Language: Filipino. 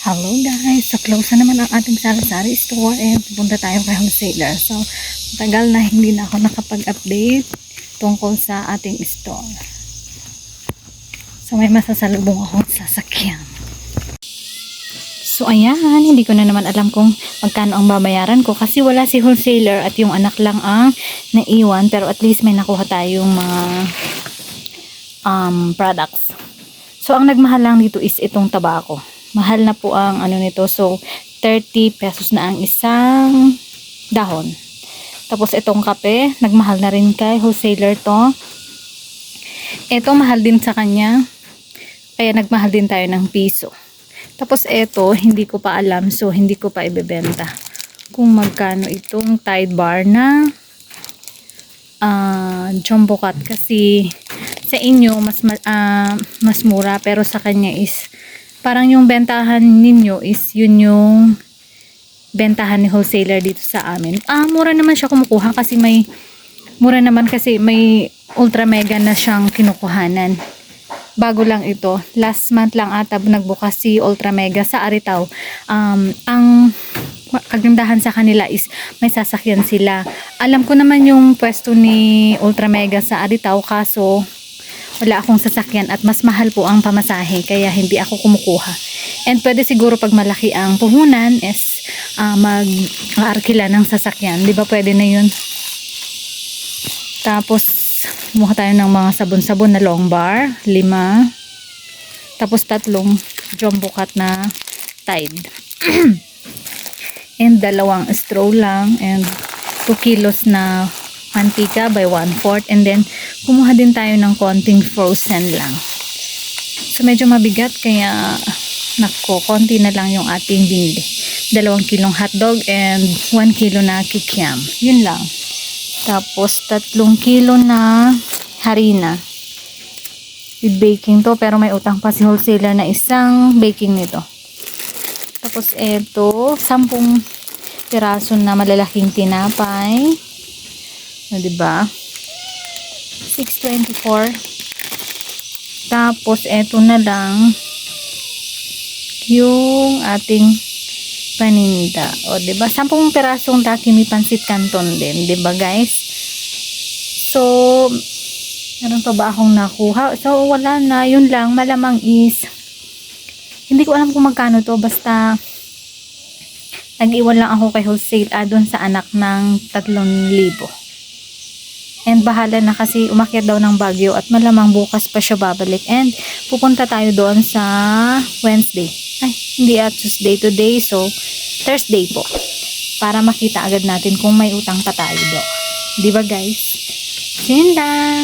Hello guys! So close na naman ang ating sari-sari store and pupunta tayo kay wholesaler. So tagal na hindi na ako nakapag-update tungkol sa ating store. So may masasalubong akong sasakyan. So ayan, hindi ko na naman alam kung magkano ang babayaran ko kasi wala si wholesaler at yung anak lang ang naiwan, pero at least may nakuha tayong mga products. So ang nagmahal lang dito is itong tabako. Mahal na po ang ano nito. So 30 pesos na ang isang dahon. Tapos itong kape, nagmahal na rin kay wholesaler to. Ito mahal din sa kanya. Kaya nagmahal din tayo ng piso. Tapos ito, hindi ko pa alam. So hindi ko pa ibebenta. Kung magkano itong Tide bar na jumbo cut. Kasi sa inyo mas mura, pero sa kanya is parang yung bentahan ninyo is yun yung bentahan ni wholesaler dito sa amin. Mura naman siya kumukuha kasi mura naman kasi may ultra mega na siyang kinukuhanan. Bago lang ito. Last month lang ata nagbukas si Ultra Mega sa Aritaw. Ang kagandahan sa kanila is may sasakyan sila. Alam ko naman yung pwesto ni Ultra Mega sa Aritaw, kaso wala akong sasakyan at mas mahal po ang pamasahe kaya hindi ako kumukuha. And pwede siguro pag malaki ang puhunan is mag-arkila ng sasakyan. Di ba pwede na yun? Tapos kumuha tayo ng mga sabon-sabon na long bar, 5. Tapos 3 jumbo cut na Tide. And 2 straw lang and 2 kilos na mantika by 1/4, and then kumuha din tayo ng konting frozen lang. So medyo mabigat kaya konti na lang yung ating binili. 2 kilong hotdog and 1 kilo na kikiam. Yun lang. Tapos 3 kilo na harina. With baking to, pero may utang pa si wholesaler na isang baking nito. Tapos eto, 10 piraso na malalaking tinapay. Diba? 6.24. Tapos eto na lang yung ating paninda. O diba? 10 pirasong Lucky Me Pansit Canton din. Diba guys? So meron pa ba akong nakuha? So wala na. Yun lang. Malamang is hindi ko alam kung magkano to. Basta nag-iwan lang ako kay wholesale doon sa anak ng 3,000. And bahala na kasi umakyat daw ng Baguio at malamang bukas pa siya babalik. And pupunta tayo doon sa Wednesday. Ay, hindi Tuesday today. So, Thursday po. Para makita agad natin kung may utang pa tayo doon. Di ba guys? Yun lang.